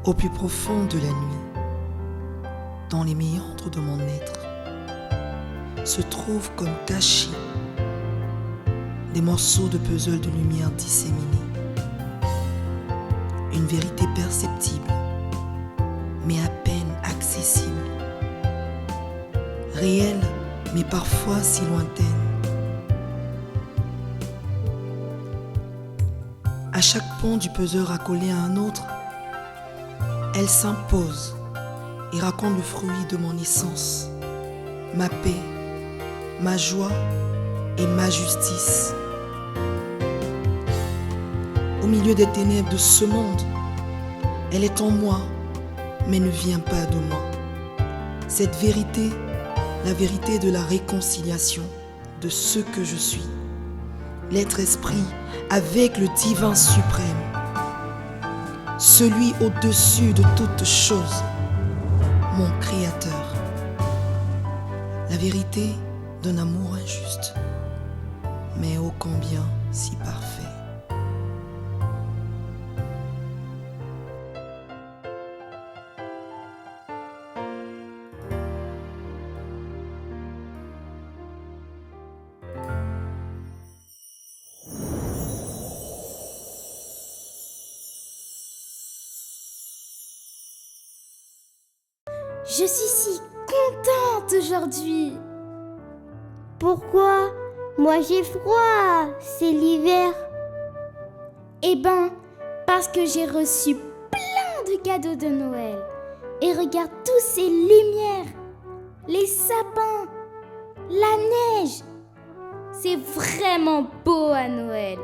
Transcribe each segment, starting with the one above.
Au plus profond de la nuit, dans les méandres de mon être, se trouvent comme tachés des morceaux de puzzle de lumière disséminés. Une vérité perceptible, mais à peine accessible. Réelle, mais parfois si lointaine. À chaque pont du puzzle accolé à un autre, elle s'impose et raconte le fruit de mon essence, ma paix, ma joie et ma justice. Au milieu des ténèbres de ce monde, elle est en moi, mais ne vient pas de moi. Cette vérité, la vérité de la réconciliation de ce que je suis, l'être esprit avec le divin suprême, celui au-dessus de toutes choses, mon créateur. La vérité d'un amour injuste, mais ô combien si parfait. Je suis si contente aujourd'hui. Pourquoi? Moi j'ai froid, c'est l'hiver. Eh ben, parce que j'ai reçu plein de cadeaux de Noël. Et regarde tous ces lumières, les sapins, la neige. C'est vraiment beau à Noël.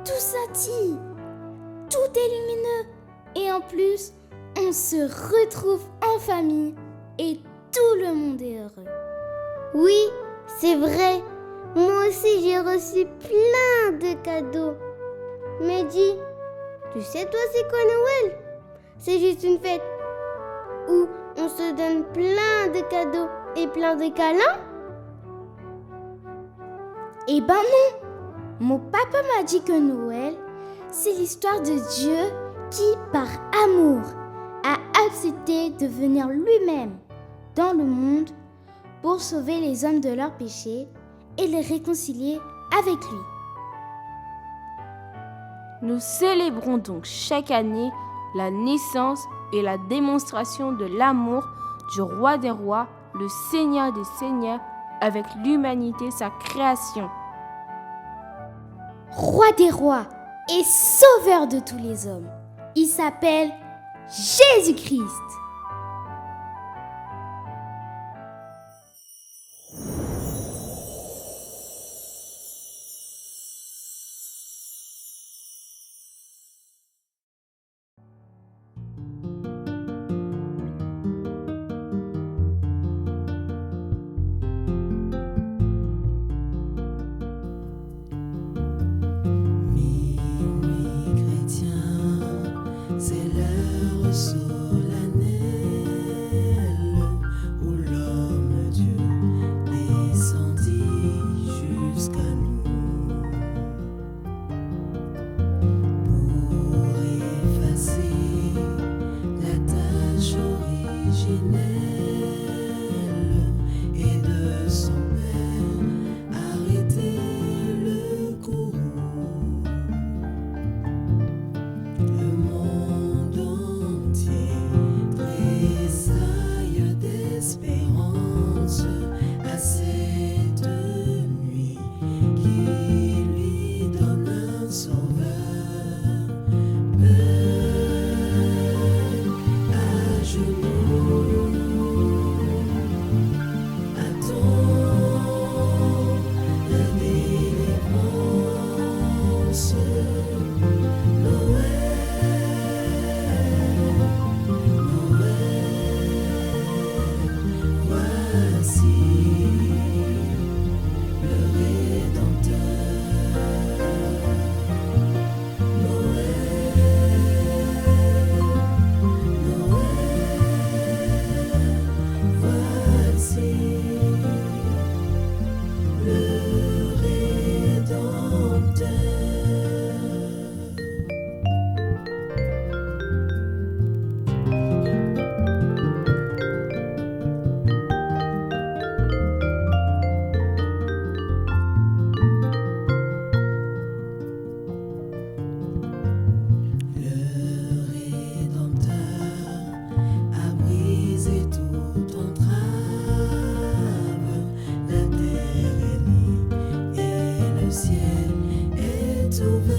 Tout scintille, tout est lumineux. Et en plus, on se retrouve en famille et tout le monde est heureux. Oui, c'est vrai. Moi aussi j'ai reçu plein de cadeaux. Mais dis, tu sais toi c'est quoi Noël? C'est juste une fête où on se donne plein de cadeaux et plein de câlins? Eh ben non. Mon papa m'a dit que Noël, c'est l'histoire de Dieu qui, par amour, a accepté de venir lui-même dans le monde pour sauver les hommes de leurs péchés et les réconcilier avec lui. Nous célébrons donc chaque année la naissance et la démonstration de l'amour du Roi des Rois, le Seigneur des Seigneurs, avec l'humanité, sa création. Roi des rois et sauveur de tous les hommes. Il s'appelle Jésus-Christ. Minuit chrétien, c'est l'heure solennelle. le ciel est ouvert.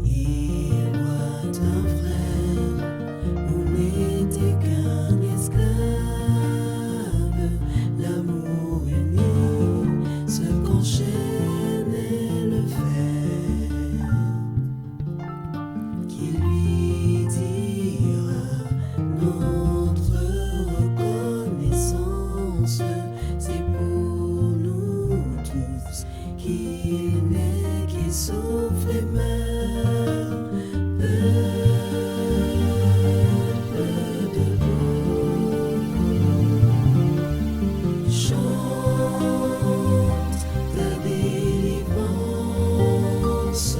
Il voit un frère, vous n'étiez qu'un esclave. L'amour uni se qu'enchaîne et le fer, qui lui dira notre reconnaissance, c'est pour nous tous qu'il naît, qu'il souffre et meurt. Peuple debout, chante ta délivrance.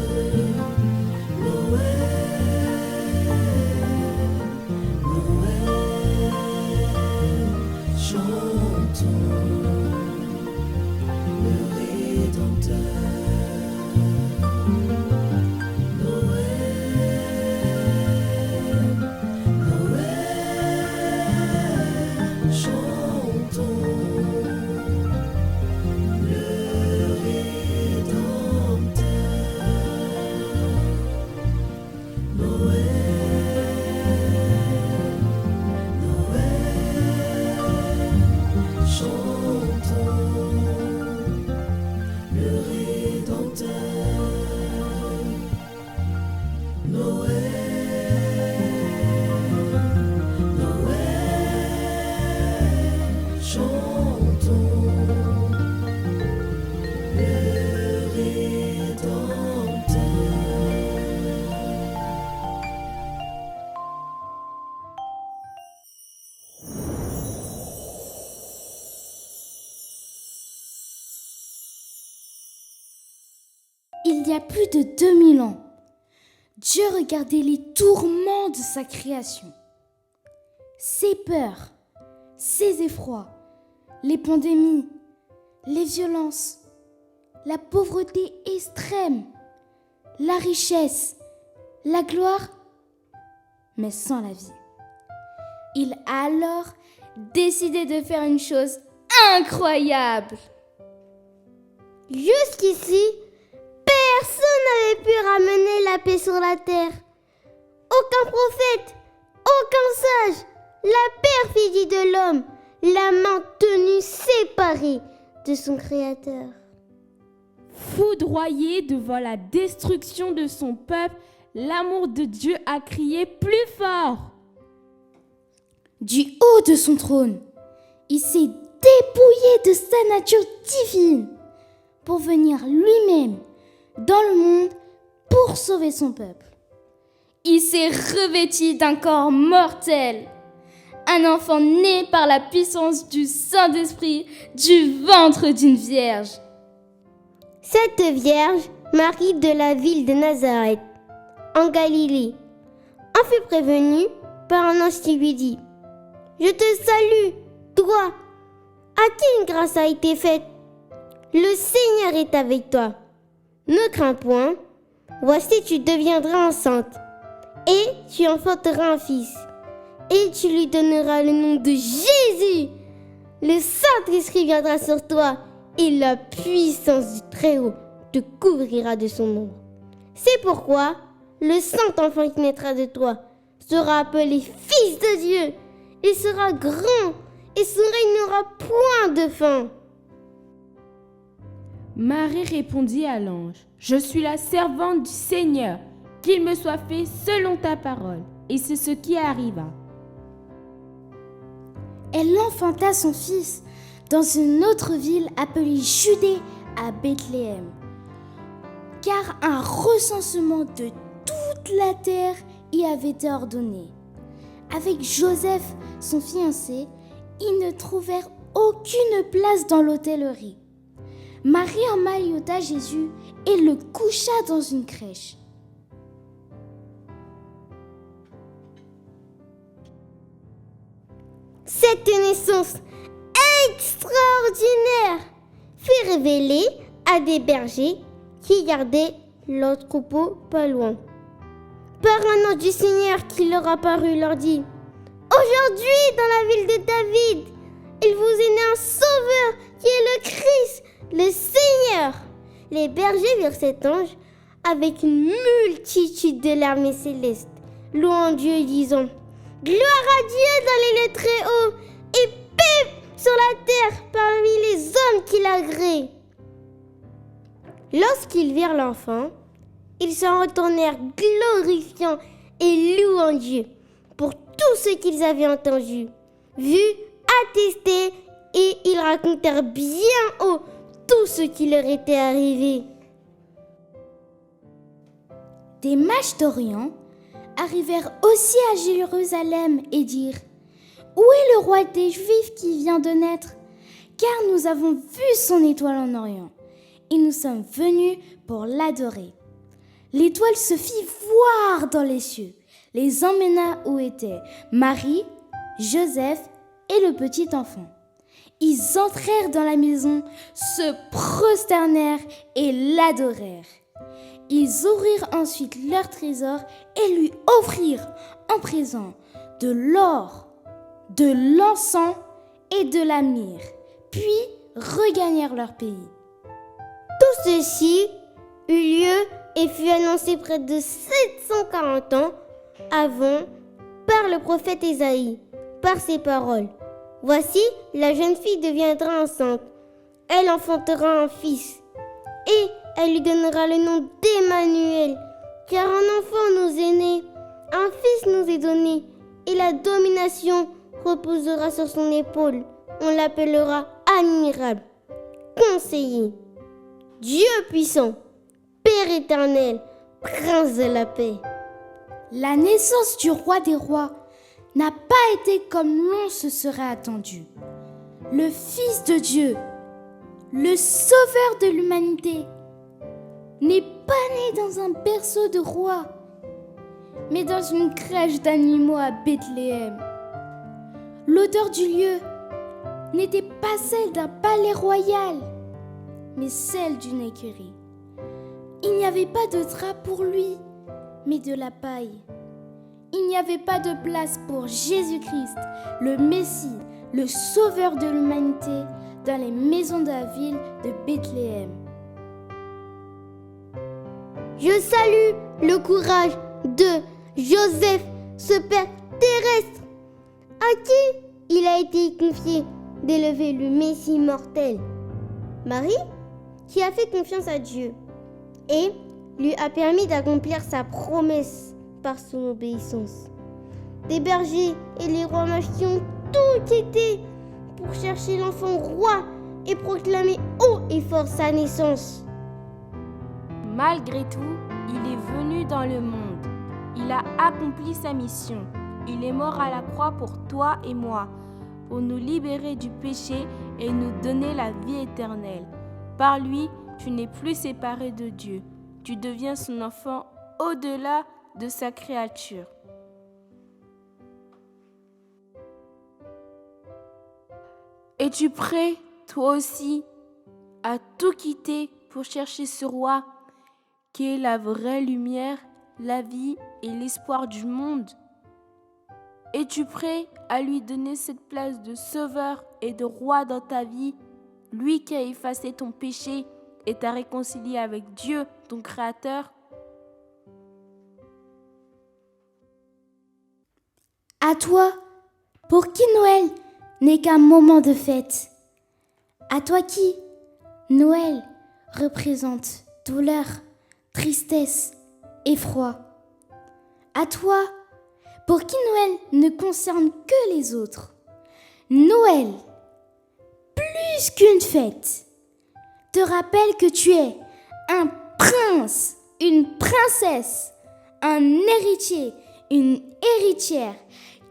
Chantons le Rédempteur. Noël, Noël, chantons le Rédempteur. Noël, chantons le Rédempteur. Noël, Noël, chantons le Rédempteur. Il y a plus de 2000 ans, Dieu regardait les tourments de sa création. Ses peurs, ses effrois, les pandémies, les violences, la pauvreté extrême, la richesse, la gloire, mais sans la vie. Il a alors décidé de faire une chose incroyable. Jusqu'ici, personne n'avait pu ramener la paix sur la terre. Aucun prophète, aucun sage. La perfidie de l'homme l'a maintenu séparé de son Créateur. Foudroyé devant la destruction de son peuple, l'amour de Dieu a crié plus fort. Du haut de son trône, il s'est dépouillé de sa nature divine pour venir lui-même dans le monde pour sauver son peuple. Il s'est revêtu d'un corps mortel, un enfant né par la puissance du Saint-Esprit du ventre d'une vierge. Cette vierge, Marie de la ville de Nazareth, en Galilée, en fut prévenue par un ange qui lui dit : « Je te salue, toi, à qui une grâce a été faite. Le Seigneur est avec toi. Ne crains point, voici tu deviendras enceinte, et tu enfanteras un fils, et tu lui donneras le nom de Jésus. Le Saint-Esprit viendra sur toi, et la puissance du Très-Haut te couvrira de son ombre. C'est pourquoi le saint enfant qui naîtra de toi sera appelé Fils de Dieu. Il sera grand, et son règne n'aura point de fin. » Marie répondit à l'ange : « Je suis la servante du Seigneur, qu'il me soit fait selon ta parole. » Et c'est ce qui arriva. Elle enfanta son fils dans une autre ville appelée Judée à Bethléem, car un recensement de toute la terre y avait été ordonné. Avec Joseph, son fiancé, ils ne trouvèrent aucune place dans l'hôtellerie. Marie emmaillota Jésus et le coucha dans une crèche. Cette naissance extraordinaire fut révélée à des bergers qui gardaient leur troupeau pas loin. Par un ange du Seigneur qui leur apparut, leur dit : « Aujourd'hui, dans la ville de David, il vous est né un sauveur qui est le Christ. les bergers virent cet ange avec une multitude de l'armée céleste, louant Dieu et disant « Gloire à Dieu dans les lieux très hauts et paix sur la terre parmi les hommes qu'il agrée. » Lorsqu'ils virent l'enfant, ils s'en retournèrent glorifiant et louant Dieu pour tout ce qu'ils avaient entendu, vu, attesté, et ils racontèrent bien haut tout ce qui leur était arrivé. Des mages d'Orient arrivèrent aussi à Jérusalem et dirent « Où est le roi des Juifs qui vient de naître ? Car nous avons vu son étoile en Orient, et nous sommes venus pour l'adorer. » L'étoile se fit voir dans les cieux, les emmena où étaient Marie, Joseph et le petit enfant. Ils entrèrent dans la maison, se prosternèrent et l'adorèrent. Ils ouvrirent ensuite leur trésor et lui offrirent en présent de l'or, de l'encens et de la myrrhe, puis regagnèrent leur pays. Tout ceci eut lieu et fut annoncé près de 740 ans avant par le prophète Ésaïe, par ces paroles. Voici, la jeune fille deviendra enceinte. Elle enfantera un fils et elle lui donnera le nom d'Emmanuel, car un enfant nous est né, un fils nous est donné, et la domination reposera sur son épaule. On l'appellera admirable, conseiller, Dieu puissant, Père éternel, Prince de la paix. La naissance du roi des rois n'a pas été comme l'on se serait attendu. Le Fils de Dieu, le Sauveur de l'humanité, n'est pas né dans un berceau de roi, mais dans une crèche d'animaux à Bethléem. L'odeur du lieu n'était pas celle d'un palais royal, mais celle d'une écurie. Il n'y avait pas de drap pour lui, mais de la paille. Il n'y avait pas de place pour Jésus-Christ, le Messie, le Sauveur de l'humanité, dans les maisons de la ville de Bethléem. Je salue le courage de Joseph, ce père terrestre, à qui il a été confié d'élever le Messie mortel. Marie, qui a fait confiance à Dieu et lui a permis d'accomplir sa promesse par son obéissance. Des bergers et les rois mages qui ont tout été pour chercher l'enfant roi et proclamer haut et fort sa naissance. Malgré tout, il est venu dans le monde. Il a accompli sa mission. Il est mort à la croix pour toi et moi, pour nous libérer du péché et nous donner la vie éternelle. Par lui, tu n'es plus séparé de Dieu. Tu deviens son enfant au-delà de sa créature. Es-tu prêt, toi aussi, à tout quitter pour chercher ce roi qui est la vraie lumière, la vie et l'espoir du monde? Es-tu prêt à lui donner cette place de sauveur et de roi dans ta vie, lui qui a effacé ton péché et t'a réconcilié avec Dieu, ton Créateur? À toi, pour qui Noël n'est qu'un moment de fête. À toi qui, Noël représente douleur, tristesse, effroi. À toi, pour qui Noël ne concerne que les autres. Noël, plus qu'une fête, te rappelle que tu es un prince, une princesse, un héritier, une héritière,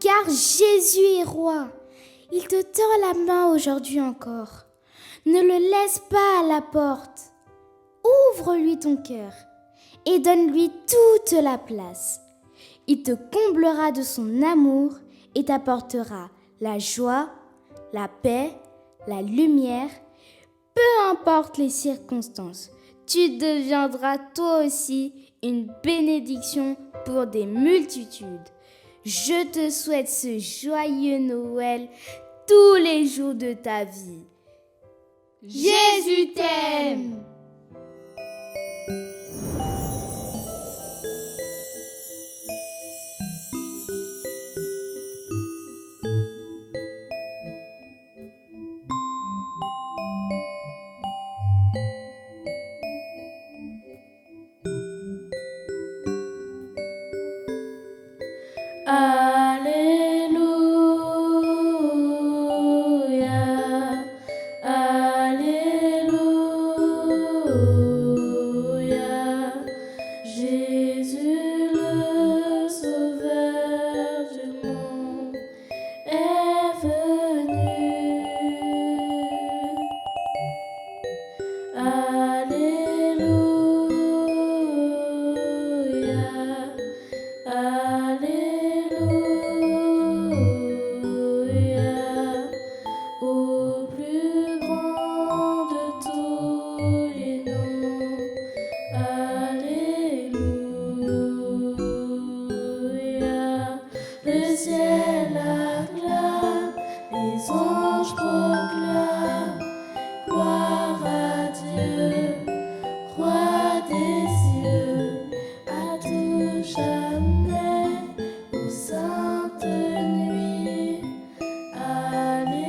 car Jésus est roi. Il te tend la main aujourd'hui encore. Ne le laisse pas à la porte. Ouvre-lui ton cœur et donne-lui toute la place. Il te comblera de son amour et t'apportera la joie, la paix, la lumière. Peu importe les circonstances, tu deviendras toi aussi une bénédiction pour des multitudes. Je te souhaite ce joyeux Noël tous les jours de ta vie. Jésus t'aime! Au plus grand de tous les noms. Alléluia. Le ciel acclame, les anges proclament, gloire à Dieu, roi des cieux, à tout jamais, aux saintes nuits. Alléluia.